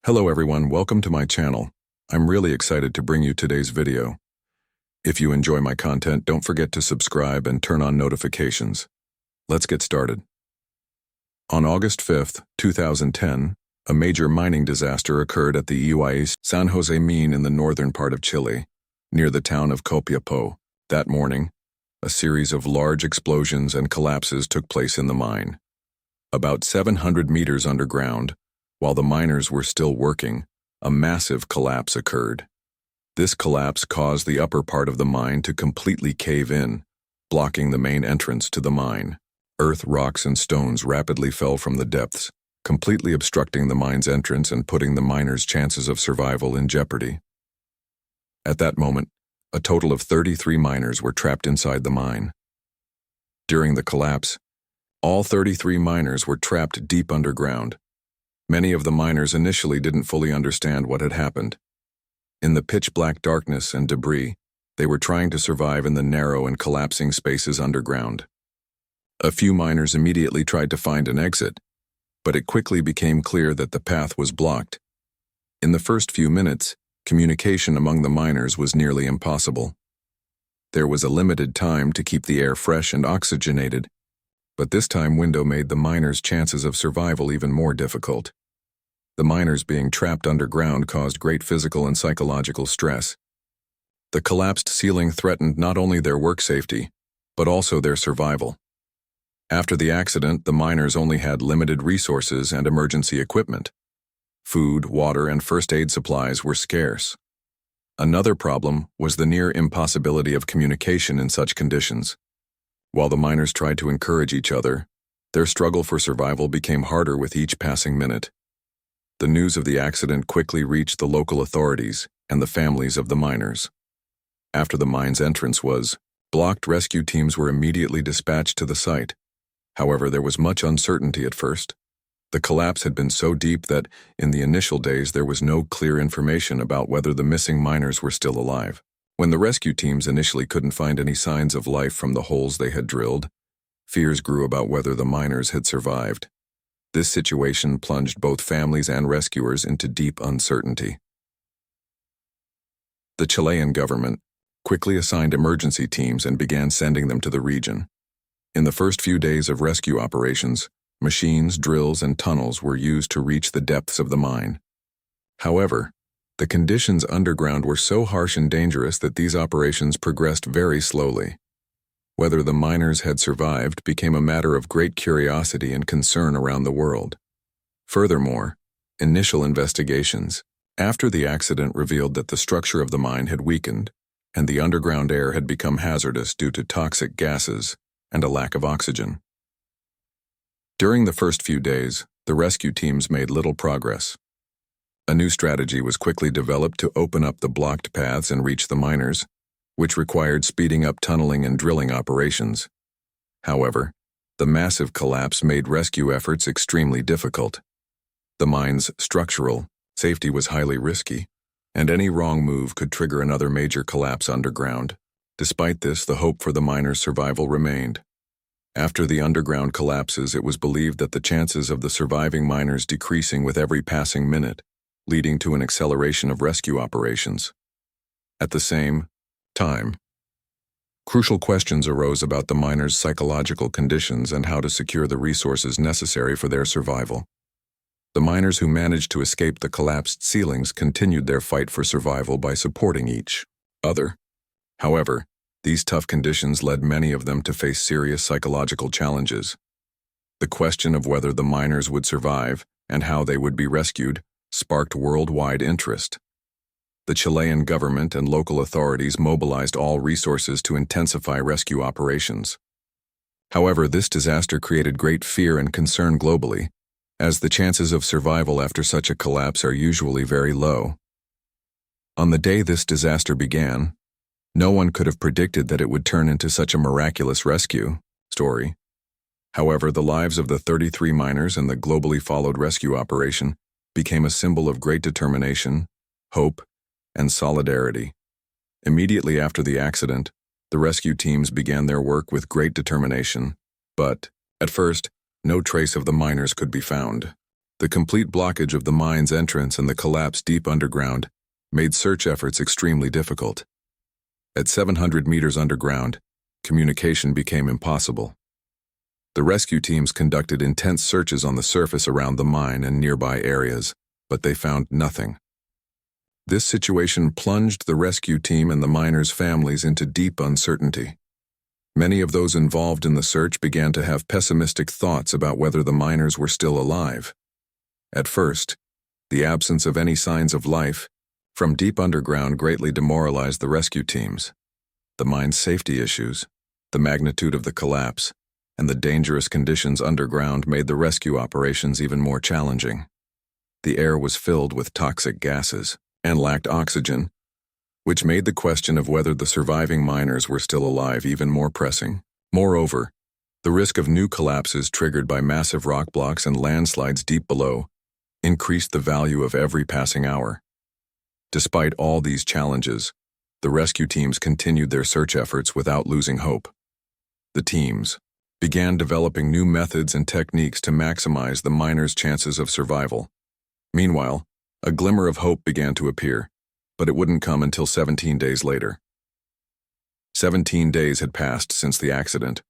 Hello everyone, welcome to my channel. I'm really excited to bring you today's video. If you enjoy my content, don't forget to subscribe and turn on notifications. Let's get started. On August 5th, 2010, a major mining disaster occurred at the UI's San Jose mine in the northern part of Chile, near the town of Copiapó. That morning, a series of large explosions and collapses took place in the mine. About 700 meters underground, while the miners were still working, a massive collapse occurred. This collapse caused the upper part of the mine to completely cave in, blocking the main entrance to the mine. Earth, rocks, and stones rapidly fell from the depths, completely obstructing the mine's entrance and putting the miners' chances of survival in jeopardy. At that moment, a total of 33 miners were trapped inside the mine. During the collapse, all 33 miners were trapped deep underground. Many of the miners initially didn't fully understand what had happened. In the pitch-black darkness and debris, they were trying to survive in the narrow and collapsing spaces underground. A few miners immediately tried to find an exit, but it quickly became clear that the path was blocked. In the first few minutes, communication among the miners was nearly impossible. There was a limited time to keep the air fresh and oxygenated, but this time window made the miners' chances of survival even more difficult. The miners being trapped underground caused great physical and psychological stress. The collapsed ceiling threatened not only their work safety, but also their survival. After the accident, the miners only had limited resources and emergency equipment. Food, water, and first aid supplies were scarce. Another problem was the near impossibility of communication in such conditions. While the miners tried to encourage each other, their struggle for survival became harder with each passing minute. The news of the accident quickly reached the local authorities and the families of the miners. After the mine's entrance was blocked, rescue teams were immediately dispatched to the site. However, there was much uncertainty at first. The collapse had been so deep that, in the initial days, there was no clear information about whether the missing miners were still alive. When the rescue teams initially couldn't find any signs of life from the holes they had drilled, fears grew about whether the miners had survived. This situation plunged both families and rescuers into deep uncertainty. The Chilean government quickly assigned emergency teams and began sending them to the region. In the first few days of rescue operations, machines, drills, and tunnels were used to reach the depths of the mine. However, the conditions underground were so harsh and dangerous that these operations progressed very slowly. Whether the miners had survived became a matter of great curiosity and concern around the world. Furthermore, initial investigations after the accident revealed that the structure of the mine had weakened, and the underground air had become hazardous due to toxic gases and a lack of oxygen. During the first few days, the rescue teams made little progress. A new strategy was quickly developed to open up the blocked paths and reach the miners, which required speeding up tunneling and drilling operations. However, the massive collapse made rescue efforts extremely difficult. The mine's structural safety was highly risky, and any wrong move could trigger another major collapse underground. Despite this, the hope for the miners' survival remained. After the underground collapses, it was believed that the chances of the surviving miners decreasing with every passing minute, leading to an acceleration of rescue operations. At the same time, crucial questions arose about the miners' psychological conditions and how to secure the resources necessary for their survival. The miners who managed to escape the collapsed ceilings continued their fight for survival by supporting each other. However, these tough conditions led many of them to face serious psychological challenges. The question of whether the miners would survive and how they would be rescued sparked worldwide interest. The Chilean government and local authorities mobilized all resources to intensify rescue operations. However, this disaster created great fear and concern globally, as the chances of survival after such a collapse are usually very low. On the day this disaster began, no one could have predicted that it would turn into such a miraculous rescue story. However, the lives of the 33 miners and the globally followed rescue operation became a symbol of great determination, hope, and solidarity. Immediately after the accident, the rescue teams began their work with great determination, but, at first, no trace of the miners could be found. The complete blockage of the mine's entrance and the collapse deep underground made search efforts extremely difficult. At 700 meters underground, communication became impossible. The rescue teams conducted intense searches on the surface around the mine and nearby areas, but they found nothing. This situation plunged the rescue team and the miners' families into deep uncertainty. Many of those involved in the search began to have pessimistic thoughts about whether the miners were still alive. At first, the absence of any signs of life from deep underground greatly demoralized the rescue teams. The mine's safety issues, the magnitude of the collapse, and the dangerous conditions underground made the rescue operations even more challenging. The air was filled with toxic gases and lacked oxygen, which made the question of whether the surviving miners were still alive even more pressing. Moreover, the risk of new collapses triggered by massive rock blocks and landslides deep below increased the value of every passing hour. Despite all these challenges, the rescue teams continued their search efforts without losing hope. The teams began developing new methods and techniques to maximize the miners' chances of survival. Meanwhile, a glimmer of hope began to appear, but it wouldn't come until 17 days later. 17 days had passed since the accident.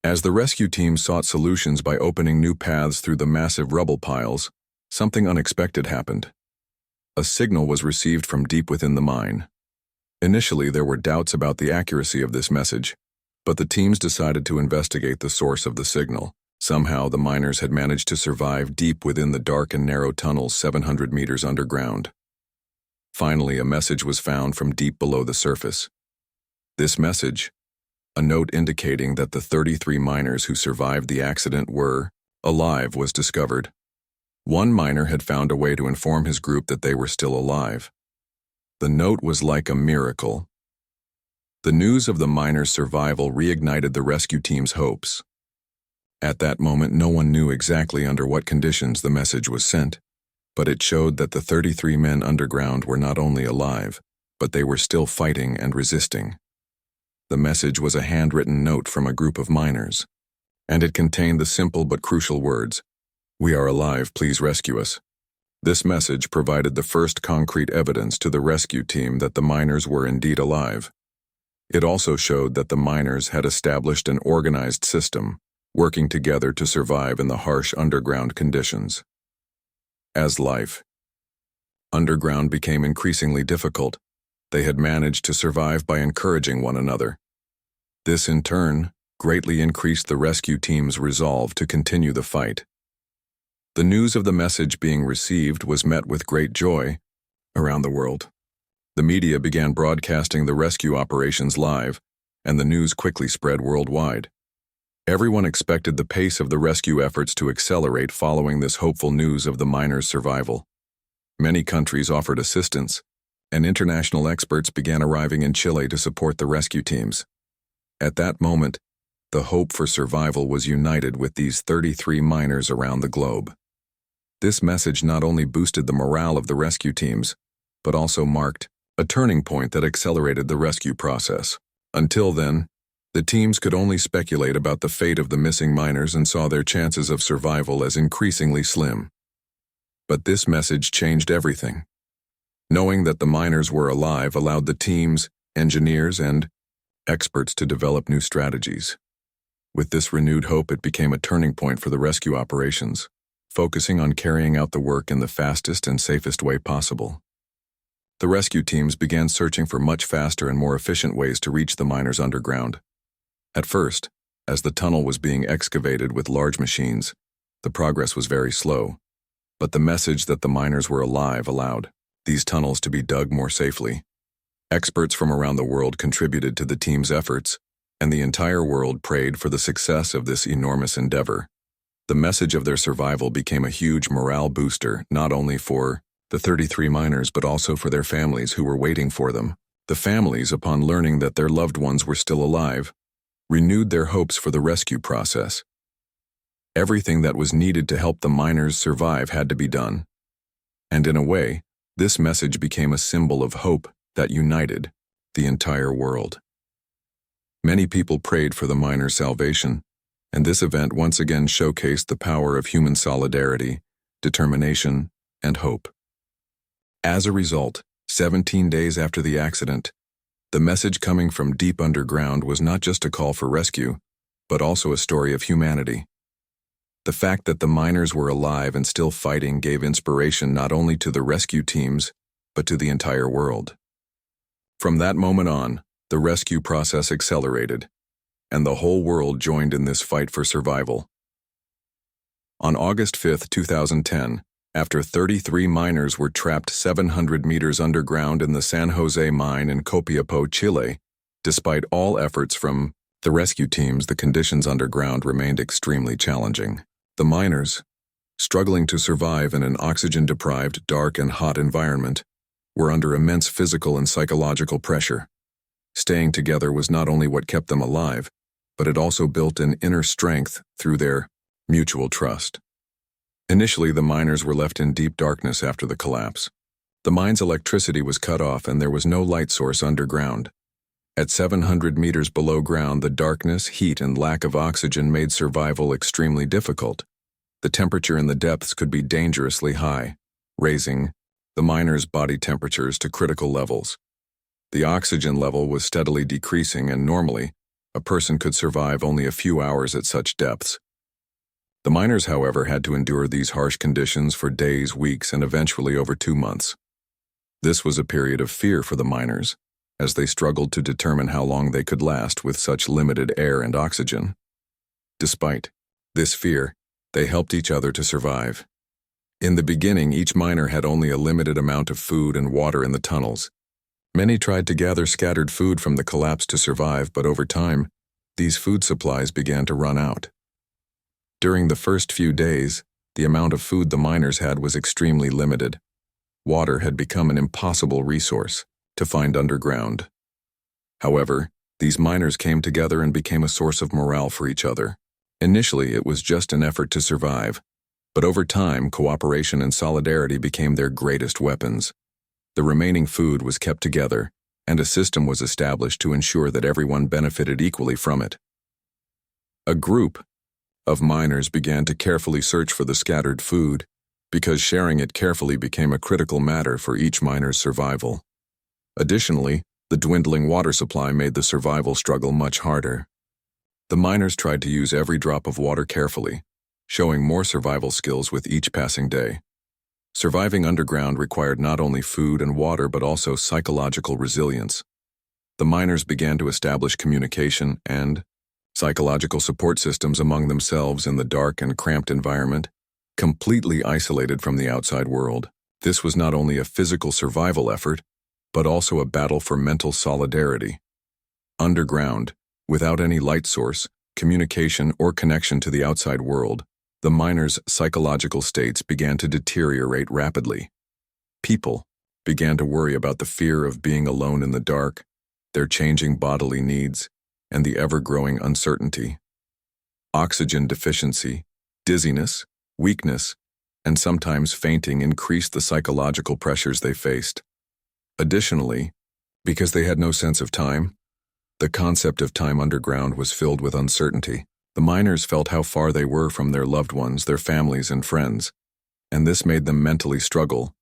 As the rescue team sought solutions by opening new paths through the massive rubble piles, something unexpected happened. A signal was received from deep within the mine. Initially, there were doubts about the accuracy of this message, but the teams decided to investigate the source of the signal. Somehow, the miners had managed to survive deep within the dark and narrow tunnels 700 meters underground. Finally, a message was found from deep below the surface. This message, a note indicating that the 33 miners who survived the accident were alive, was discovered. One miner had found a way to inform his group that they were still alive. The note was like a miracle. The news of the miners' survival reignited the rescue team's hopes. At that moment, no one knew exactly under what conditions the message was sent, but it showed that the 33 men underground were not only alive, but they were still fighting and resisting. The message was a handwritten note from a group of miners, and it contained the simple but crucial words, "We are alive, please rescue us." This message provided the first concrete evidence to the rescue team that the miners were indeed alive. It also showed that the miners had established an organized system, working together to survive in the harsh underground conditions. As life underground became increasingly difficult, they had managed to survive by encouraging one another. This, in turn, greatly increased the rescue team's resolve to continue the fight. The news of the message being received was met with great joy around the world. The media began broadcasting the rescue operations live, and the news quickly spread worldwide. Everyone expected the pace of the rescue efforts to accelerate following this hopeful news of the miners' survival. Many countries offered assistance, and international experts began arriving in Chile to support the rescue teams. At that moment, the hope for survival was united with these 33 miners around the globe. This message not only boosted the morale of the rescue teams, but also marked a turning point that accelerated the rescue process. Until then, the teams could only speculate about the fate of the missing miners and saw their chances of survival as increasingly slim. But this message changed everything. Knowing that the miners were alive allowed the teams, engineers, and experts to develop new strategies. With this renewed hope, it became a turning point for the rescue operations, focusing on carrying out the work in the fastest and safest way possible. The rescue teams began searching for much faster and more efficient ways to reach the miners underground. At first, as the tunnel was being excavated with large machines, the progress was very slow, but the message that the miners were alive allowed these tunnels to be dug more safely. Experts from around the world contributed to the team's efforts, and the entire world prayed for the success of this enormous endeavor. The message of their survival became a huge morale booster, not only for the 33 miners but also for their families who were waiting for them. The families, upon learning that their loved ones were still alive, renewed their hopes for the rescue process. Everything that was needed to help the miners survive had to be done. And in a way, this message became a symbol of hope that united the entire world. Many people prayed for the miners' salvation, and this event once again showcased the power of human solidarity. determination, and hope. As a result, 17 days after the accident, the message coming from deep underground was not just a call for rescue, but also a story of humanity. The fact that the miners were alive and still fighting gave inspiration not only to the rescue teams, but to the entire world. From that moment on, the rescue process accelerated, and the whole world joined in this fight for survival. On August 5, 2010, after 33 miners were trapped 700 meters underground in the San Jose mine in Copiapó, Chile, despite all efforts from the rescue teams, the conditions underground remained extremely challenging. The miners, struggling to survive in an oxygen-deprived, dark and hot environment, were under immense physical and psychological pressure. Staying together was not only what kept them alive, but it also built an inner strength through their mutual trust. Initially, the miners were left in deep darkness after the collapse. The mine's electricity was cut off and there was no light source underground. At 700 meters below ground, the darkness, heat, and lack of oxygen made survival extremely difficult. The temperature in the depths could be dangerously high, raising the miners' body temperatures to critical levels. The oxygen level was steadily decreasing, and normally, a person could survive only a few hours at such depths. The miners, however, had to endure these harsh conditions for days, weeks, and eventually over 2 months. This was a period of fear for the miners, as they struggled to determine how long they could last with such limited air and oxygen. Despite this fear, they helped each other to survive. In the beginning, each miner had only a limited amount of food and water in the tunnels. Many tried to gather scattered food from the collapse to survive, but over time, these food supplies began to run out. During the first few days, the amount of food the miners had was extremely limited. Water had become an impossible resource to find underground. However, these miners came together and became a source of morale for each other. Initially, it was just an effort to survive, but over time, cooperation and solidarity became their greatest weapons. The remaining food was kept together, and a system was established to ensure that everyone benefited equally from it. A group of miners began to carefully search for the scattered food, because sharing it carefully became a critical matter for each miner's survival. Additionally, the dwindling water supply made the survival struggle much harder. The miners tried to use every drop of water carefully, showing more survival skills with each passing day. Surviving underground required not only food and water but also psychological resilience. The miners began to establish communication and psychological support systems among themselves in the dark and cramped environment, completely isolated from the outside world. This was not only a physical survival effort, but also a battle for mental solidarity. Underground, without any light source, communication, or connection to the outside world, the miners' psychological states began to deteriorate rapidly. People began to worry about the fear of being alone in the dark, their changing bodily needs, and the ever-growing uncertainty. Oxygen deficiency, dizziness, weakness, and sometimes fainting increased the psychological pressures they faced. Additionally, because they had no sense of time, the concept of time underground was filled with uncertainty. The miners felt how far they were from their loved ones, their families, and friends, and this made them mentally struggle,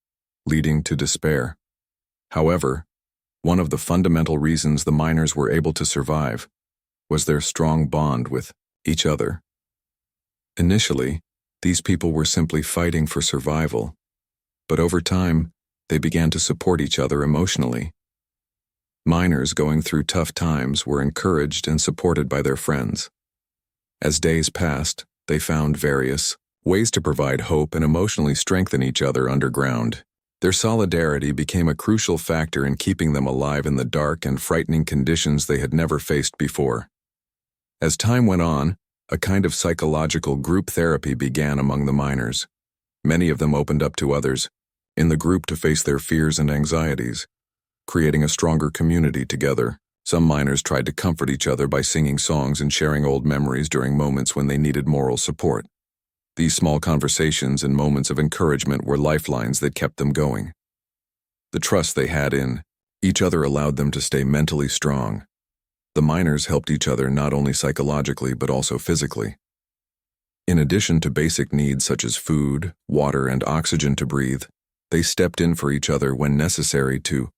leading to despair. However, one of the fundamental reasons the miners were able to survive was their strong bond with each other. Initially, these people were simply fighting for survival, but over time, they began to support each other emotionally. Miners going through tough times were encouraged and supported by their friends. As days passed, they found various ways to provide hope and emotionally strengthen each other underground. Their solidarity became a crucial factor in keeping them alive in the dark and frightening conditions they had never faced before. As time went on, a kind of psychological group therapy began among the miners. Many of them opened up to others in the group to face their fears and anxieties, creating a stronger community together. Some miners tried to comfort each other by singing songs and sharing old memories during moments when they needed moral support. These small conversations and moments of encouragement were lifelines that kept them going. The trust they had in each other allowed them to stay mentally strong. The miners helped each other not only psychologically but also physically. In addition to basic needs such as food, water, and oxygen to breathe, they stepped in for each other when necessary to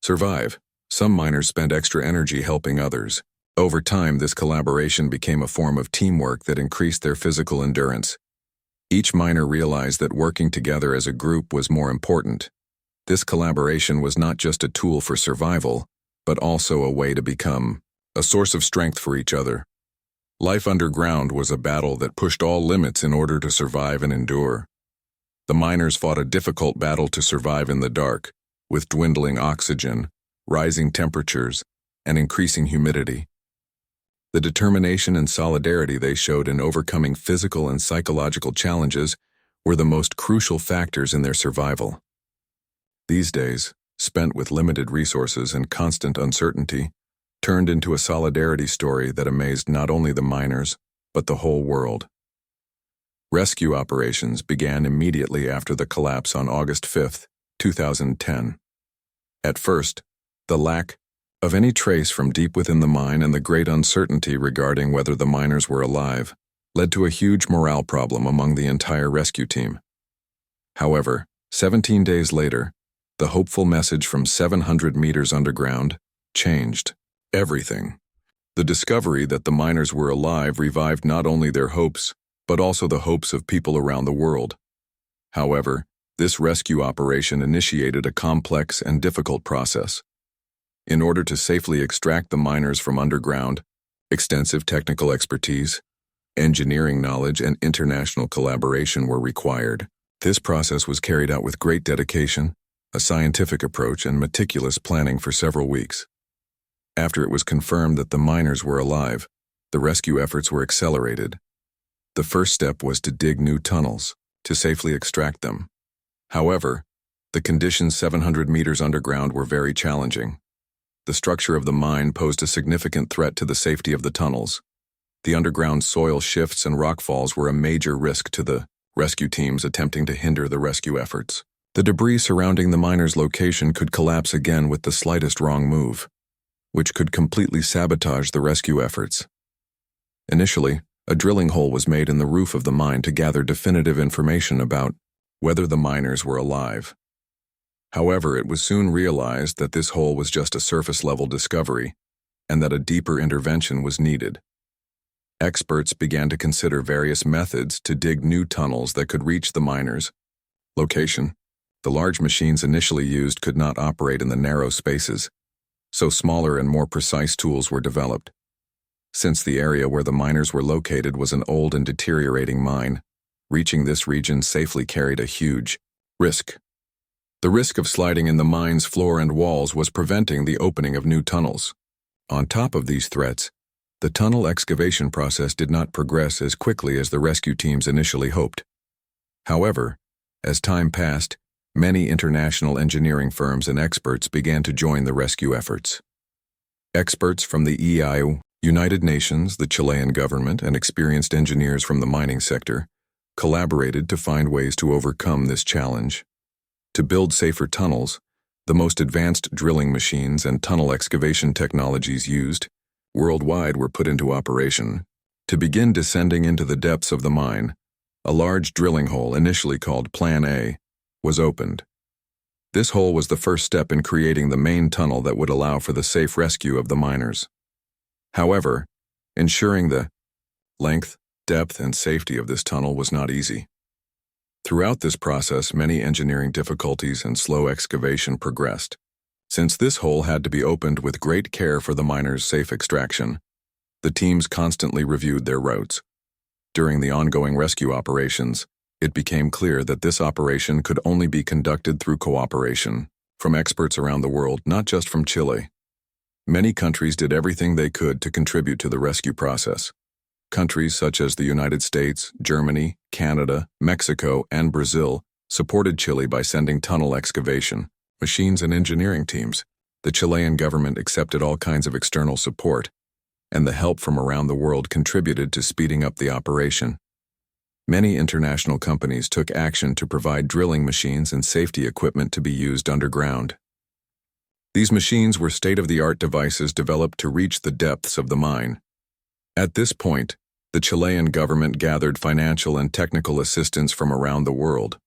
survive. Some miners spent extra energy helping others. Over time, this collaboration became a form of teamwork that increased their physical endurance. Each miner realized that working together as a group was more important. This collaboration was not just a tool for survival, but also a way to become a source of strength for each other. Life underground was a battle that pushed all limits in order to survive and endure. The miners fought a difficult battle to survive in the dark, with dwindling oxygen, rising temperatures, and increasing humidity. The determination and solidarity they showed in overcoming physical and psychological challenges were the most crucial factors in their survival. These days, spent with limited resources and constant uncertainty, turned into a solidarity story that amazed not only the miners, but the whole world. Rescue operations began immediately after the collapse on August 5, 2010. At first, the lack of any trace from deep within the mine and the great uncertainty regarding whether the miners were alive led to a huge morale problem among the entire rescue team. However, 17 days later, the hopeful message from 700 meters underground changed everything. The discovery that the miners were alive revived not only their hopes, but also the hopes of people around the world. However, this rescue operation initiated a complex and difficult process. In order to safely extract the miners from underground, extensive technical expertise, engineering knowledge, and international collaboration were required. This process was carried out with great dedication, a scientific approach, and meticulous planning for several weeks. After it was confirmed that the miners were alive, the rescue efforts were accelerated. The first step was to dig new tunnels to safely extract them. However, the conditions 700 meters underground were very challenging. The structure of the mine posed a significant threat to the safety of the tunnels. The underground soil shifts and rockfalls were a major risk to the rescue teams attempting to hinder the rescue efforts. The debris surrounding the miner's location could collapse again with the slightest wrong move, which could completely sabotage the rescue efforts. Initially, a drilling hole was made in the roof of the mine to gather definitive information about whether the miners were alive. However, it was soon realized that this hole was just a surface-level discovery, and that a deeper intervention was needed. Experts began to consider various methods to dig new tunnels that could reach the miners' location. The large machines initially used could not operate in the narrow spaces, so smaller and more precise tools were developed. Since the area where the miners were located was an old and deteriorating mine, reaching this region safely carried a huge risk. The risk of sliding in the mine's floor and walls was preventing the opening of new tunnels. On top of these threats, the tunnel excavation process did not progress as quickly as the rescue teams initially hoped. However, as time passed, many international engineering firms and experts began to join the rescue efforts. Experts from the EIU, United Nations, the Chilean government, and experienced engineers from the mining sector collaborated to find ways to overcome this challenge. To build safer tunnels, the most advanced drilling machines and tunnel excavation technologies used worldwide were put into operation. To begin descending into the depths of the mine, a large drilling hole, initially called Plan A, was opened. This hole was the first step in creating the main tunnel that would allow for the safe rescue of the miners. However, ensuring the length, depth, and safety of this tunnel was not easy. Throughout this process, many engineering difficulties and slow excavation progressed. Since this hole had to be opened with great care for the miners' safe extraction, the teams constantly reviewed their routes. During the ongoing rescue operations, it became clear that this operation could only be conducted through cooperation from experts around the world, not just from Chile. Many countries did everything they could to contribute to the rescue process. Countries such as the United States, Germany, Canada, Mexico, and Brazil supported Chile by sending tunnel excavation machines and engineering teams. The Chilean government accepted all kinds of external support, and the help from around the world contributed to speeding up the operation. Many international companies took action to provide drilling machines and safety equipment to be used underground. These machines were state-of-the-art devices developed to reach the depths of the mine. At this point, The Chilean government gathered financial and technical assistance from around the world.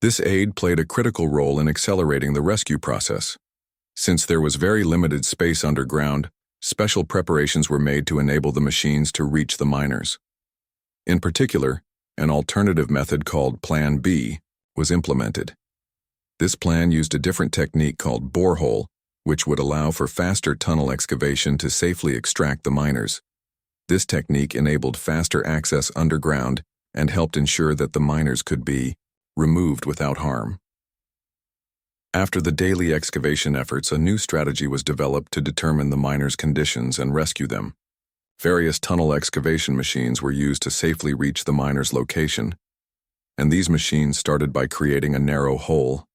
This aid played a critical role in accelerating the rescue process. Since there was very limited space underground, special preparations were made to enable the machines to reach the miners. In particular, an alternative method called Plan B was implemented. This plan used a different technique called borehole, which would allow for faster tunnel excavation to safely extract the miners. This technique enabled faster access underground and helped ensure that the miners could be removed without harm. After the daily excavation efforts, a new strategy was developed to determine the miners' conditions and rescue them. Various tunnel excavation machines were used to safely reach the miners' location, and these machines started by creating a narrow hole.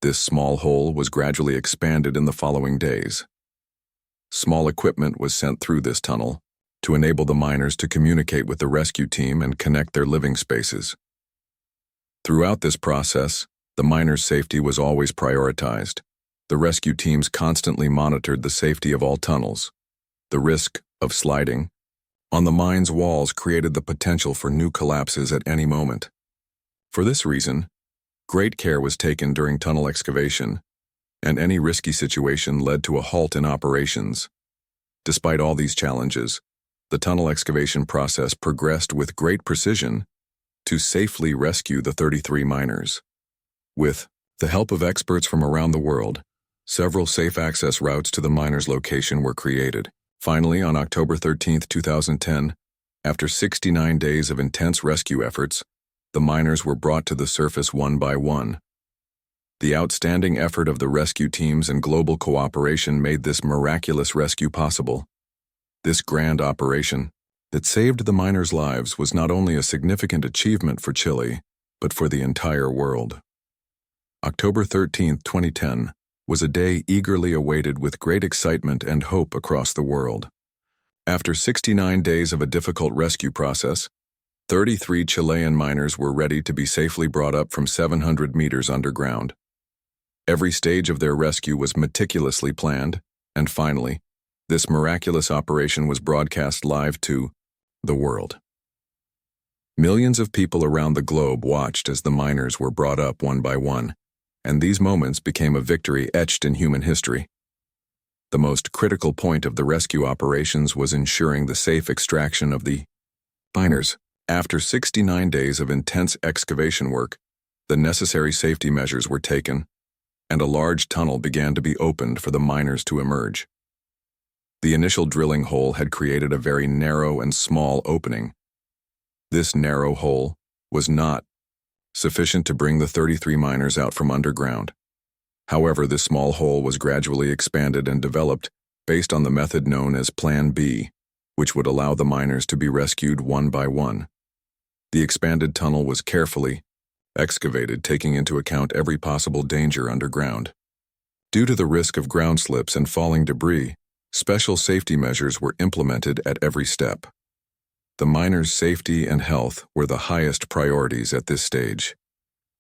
This small hole was gradually expanded in the following days. Small equipment was sent through this tunnel to enable the miners to communicate with the rescue team and connect their living spaces. Throughout this process, the miners' safety was always prioritized. The rescue teams constantly monitored the safety of all tunnels. The risk of sliding on the mine's walls created the potential for new collapses at any moment. For this reason, great care was taken during tunnel excavation, and any risky situation led to a halt in operations. Despite all these challenges, the tunnel excavation process progressed with great precision to safely rescue the 33 miners. With the help of experts from around the world, several safe access routes to the miners' location were created. Finally, on October 13, 2010, after 69 days of intense rescue efforts, the miners were brought to the surface one by one. The outstanding effort of the rescue teams and global cooperation made this miraculous rescue possible. This grand operation that saved the miners' lives was not only a significant achievement for Chile, but for the entire world. October 13, 2010, was a day eagerly awaited with great excitement and hope across the world. After 69 days of a difficult rescue process, 33 Chilean miners were ready to be safely brought up from 700 meters underground. Every stage of their rescue was meticulously planned, and finally, this miraculous operation was broadcast live to the world. Millions of people around the globe watched as the miners were brought up one by one, and these moments became a victory etched in human history. The most critical point of the rescue operations was ensuring the safe extraction of the miners. After 69 days of intense excavation work, the necessary safety measures were taken, and a large tunnel began to be opened for the miners to emerge. The initial drilling hole had created a very narrow and small opening. This narrow hole was not sufficient to bring the 33 miners out from underground. However, this small hole was gradually expanded and developed based on the method known as Plan B, which would allow the miners to be rescued one by one. The expanded tunnel was carefully excavated, taking into account every possible danger underground. Due to the risk of ground slips and falling debris, special safety measures were implemented at every step. The miners' safety and health were the highest priorities at this stage.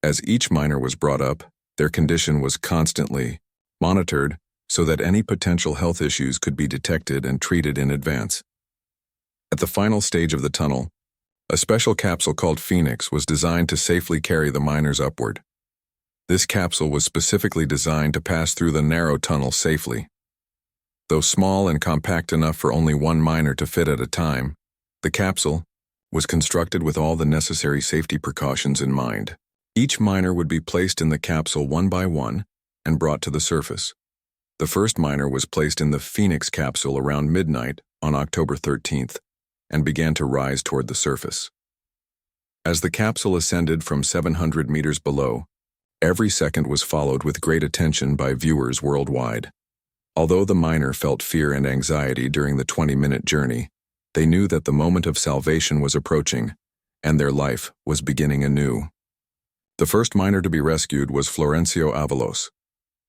As each miner was brought up, their condition was constantly monitored so that any potential health issues could be detected and treated in advance. At the final stage of the tunnel, a special capsule called Phoenix was designed to safely carry the miners upward. This capsule was specifically designed to pass through the narrow tunnel safely. Though small and compact enough for only one miner to fit at a time, the capsule was constructed with all the necessary safety precautions in mind. Each miner would be placed in the capsule one by one and brought to the surface. The first miner was placed in the Phoenix capsule around midnight on October 13th and began to rise toward the surface. As the capsule ascended from 700 meters below, every second was followed with great attention by viewers worldwide. Although the miner felt fear and anxiety during the 20-minute journey, they knew that the moment of salvation was approaching, and their life was beginning anew. The first miner to be rescued was Florencio Avalos.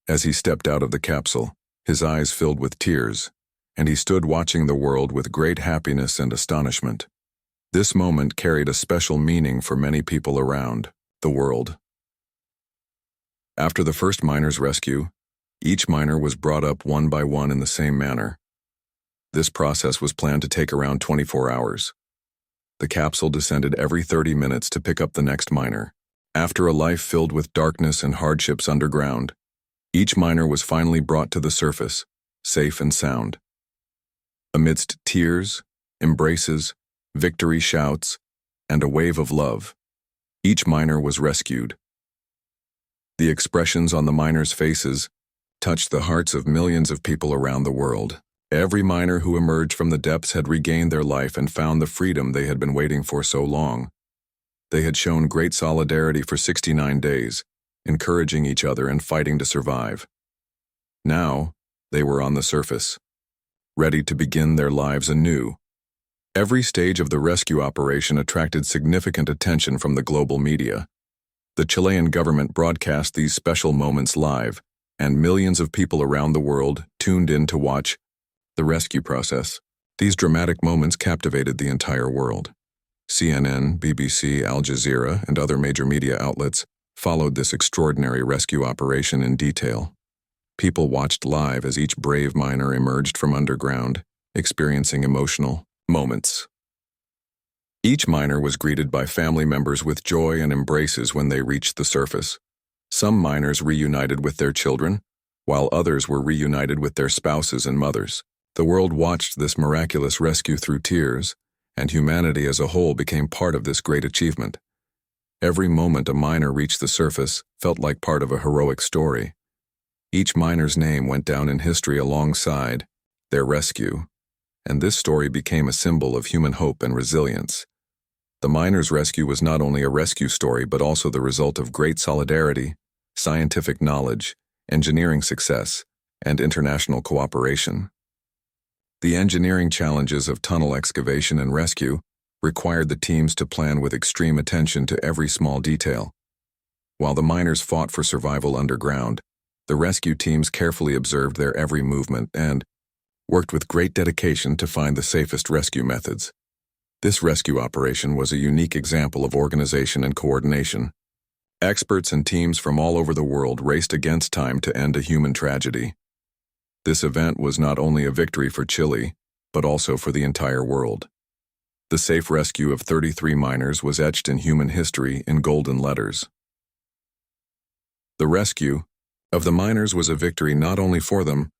As he stepped out of the capsule, his eyes filled with tears, and he stood watching the world with great happiness and astonishment. This moment carried a special meaning for many people around the world. After the first miner's rescue, each miner was brought up one by one in the same manner. This process was planned to take around 24 hours. The capsule descended every 30 minutes to pick up the next miner. After a life filled with darkness and hardships underground, each miner was finally brought to the surface, safe and sound. Amidst tears, embraces, victory shouts, and a wave of love, each miner was rescued. The expressions on the miners' faces touched the hearts of millions of people around the world. Every miner who emerged from the depths had regained their life and found the freedom they had been waiting for so long. They had shown great solidarity for 69 days, encouraging each other and fighting to survive. Now, they were on the surface, ready to begin their lives anew. Every stage of the rescue operation attracted significant attention from the global media. The Chilean government broadcast these special moments live, and millions of people around the world tuned in to watch the rescue process. These dramatic moments captivated the entire world. CNN, BBC, Al Jazeera, and other major media outlets followed this extraordinary rescue operation in detail. People watched live as each brave miner emerged from underground, experiencing emotional moments. Each miner was greeted by family members with joy and embraces when they reached the surface. Some miners reunited with their children, while others were reunited with their spouses and mothers. The world watched this miraculous rescue through tears, and humanity as a whole became part of this great achievement. Every moment a miner reached the surface felt like part of a heroic story. Each miner's name went down in history alongside their rescue, and this story became a symbol of human hope and resilience. The miners' rescue was not only a rescue story but also the result of great solidarity, scientific knowledge, engineering success, and international cooperation. The engineering challenges of tunnel excavation and rescue required the teams to plan with extreme attention to every small detail. While the miners fought for survival underground, the rescue teams carefully observed their every movement and worked with great dedication to find the safest rescue methods. This rescue operation was a unique example of organization and coordination. Experts and teams from all over the world raced against time to end a human tragedy. This event was not only a victory for Chile, but also for the entire world. The safe rescue of 33 miners was etched in human history in golden letters. The rescue of the miners was a victory not only for them,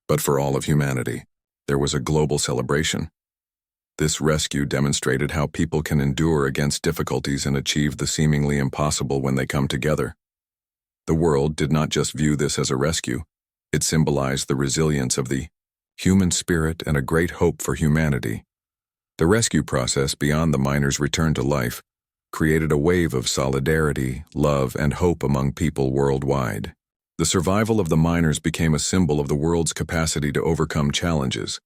but for all of humanity. There was a global celebration. This rescue demonstrated how people can endure against difficulties and achieve the seemingly impossible when they come together. The world did not just view this as a rescue, it symbolized the resilience of the human spirit and a great hope for humanity. The rescue process, beyond the miners' return to life, created a wave of solidarity, love, and hope among people worldwide. The survival of the miners became a symbol of the world's capacity to overcome challenges.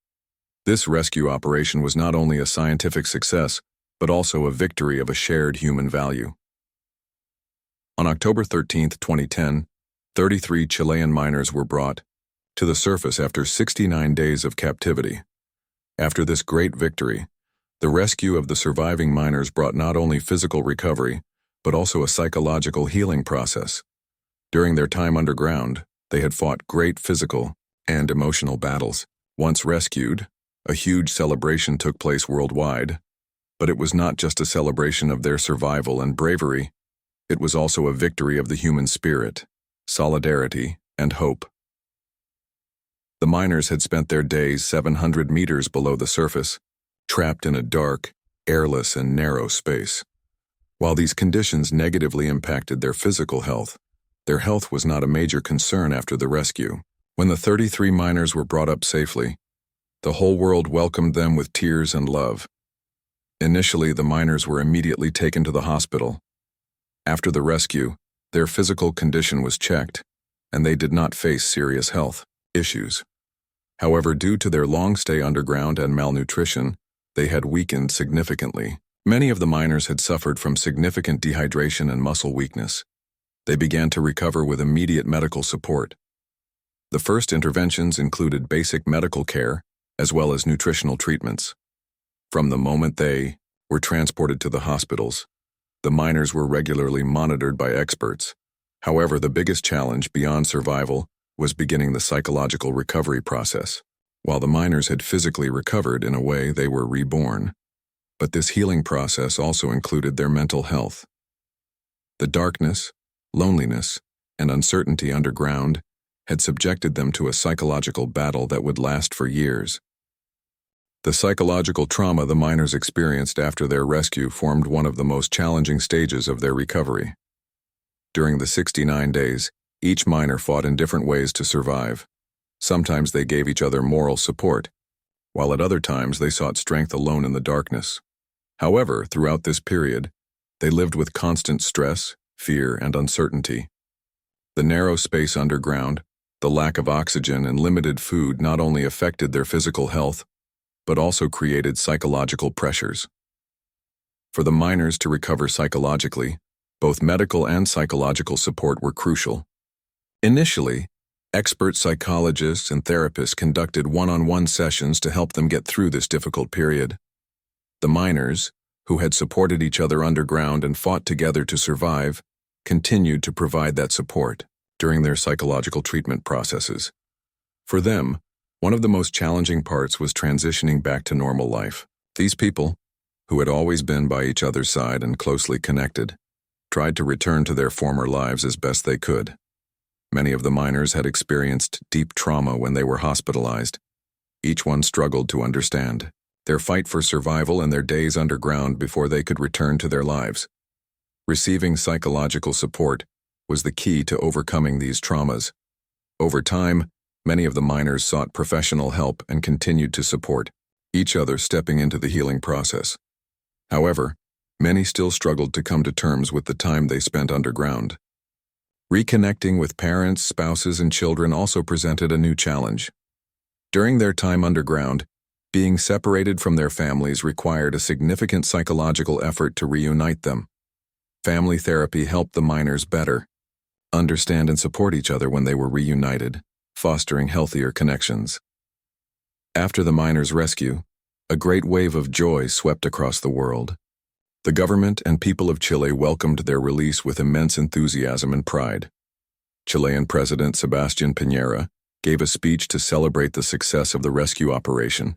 This rescue operation was not only a scientific success, but also a victory of a shared human value. On October 13, 2010, 33 Chilean miners were brought to the surface after 69 days of captivity. After this great victory, the rescue of the surviving miners brought not only physical recovery, but also a psychological healing process. During their time underground, they had fought great physical and emotional battles. Once rescued, a huge celebration took place worldwide, but it was not just a celebration of their survival and bravery, it was also a victory of the human spirit, solidarity, and hope. The miners had spent their days 700 meters below the surface, trapped in a dark, airless, and narrow space. While these conditions negatively impacted their physical health, their health was not a major concern after the rescue. When the 33 miners were brought up safely, the whole world welcomed them with tears and love. Initially, the miners were immediately taken to the hospital. After the rescue, their physical condition was checked, and they did not face serious health issues. However, due to their long stay underground and malnutrition, they had weakened significantly. Many of the miners had suffered from significant dehydration and muscle weakness. They began to recover with immediate medical support. The first interventions included basic medical care, as well as nutritional treatments. From the moment they were transported to the hospitals, the miners were regularly monitored by experts. However, the biggest challenge beyond survival was beginning the psychological recovery process. While the miners had physically recovered in a way, they were reborn. But this healing process also included their mental health. The darkness, loneliness, and uncertainty underground had subjected them to a psychological battle that would last for years. The psychological trauma the miners experienced after their rescue formed one of the most challenging stages of their recovery. During the 69 days, each miner fought in different ways to survive. Sometimes they gave each other moral support, while at other times they sought strength alone in the darkness. However, throughout this period, they lived with constant stress, fear, and uncertainty. The narrow space underground, the lack of oxygen, and limited food not only affected their physical health, but also created psychological pressures. For the miners to recover psychologically, both medical and psychological support were crucial. Initially, expert psychologists and therapists conducted one-on-one sessions to help them get through this difficult period. The miners, who had supported each other underground and fought together to survive, continued to provide that support during their psychological treatment processes. For them, one of the most challenging parts was transitioning back to normal life. These people, who had always been by each other's side and closely connected, tried to return to their former lives as best they could. Many of the miners had experienced deep trauma when they were hospitalized. Each one struggled to understand their fight for survival and their days underground before they could return to their lives. Receiving psychological support was the key to overcoming these traumas. Over time, many of the miners sought professional help and continued to support each other, stepping into the healing process. However, many still struggled to come to terms with the time they spent underground. Reconnecting with parents, spouses, and children also presented a new challenge. During their time underground, being separated from their families required a significant psychological effort to reunite them. Family therapy helped the miners better understand and support each other when they were reunited, fostering healthier connections. After the miners' rescue, a great wave of joy swept across the world. The government and people of Chile welcomed their release with immense enthusiasm and pride. Chilean President Sebastián Piñera gave a speech to celebrate the success of the rescue operation,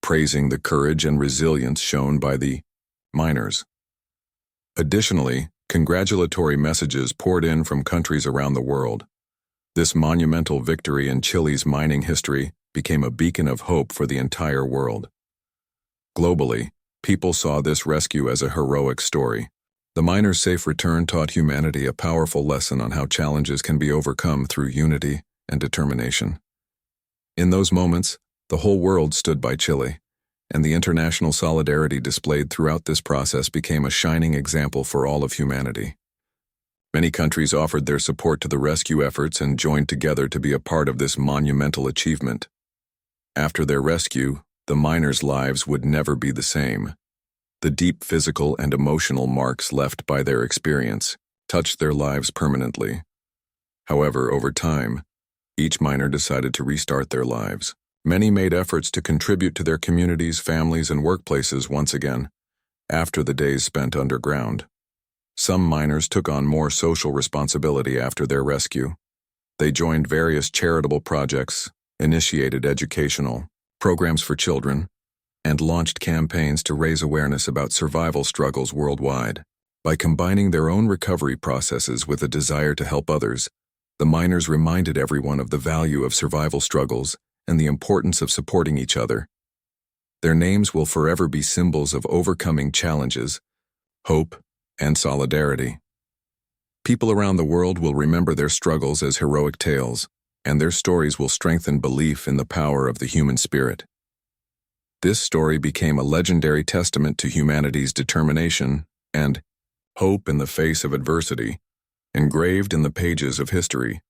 praising the courage and resilience shown by the miners. Additionally, congratulatory messages poured in from countries around the world. This monumental victory in Chile's mining history became a beacon of hope for the entire world. Globally, people saw this rescue as a heroic story. The miners' safe return taught humanity a powerful lesson on how challenges can be overcome through unity and determination. In those moments, the whole world stood by Chile, and the international solidarity displayed throughout this process became a shining example for all of humanity. Many countries offered their support to the rescue efforts and joined together to be a part of this monumental achievement. After their rescue, the miners' lives would never be the same. The deep physical and emotional marks left by their experience touched their lives permanently. However, over time, each miner decided to restart their lives. Many made efforts to contribute to their communities, families, and workplaces once again, after the days spent underground. Some miners took on more social responsibility after their rescue. They joined various charitable projects, initiated educational programs for children, and launched campaigns to raise awareness about survival struggles worldwide. By combining their own recovery processes with a desire to help others, the miners reminded everyone of the value of survival struggles and the importance of supporting each other. Their names will forever be symbols of overcoming challenges, hope, and solidarity. People around the world will remember their struggles as heroic tales, and their stories will strengthen belief in the power of the human spirit. This story became a legendary testament to humanity's determination and hope in the face of adversity, engraved in the pages of history.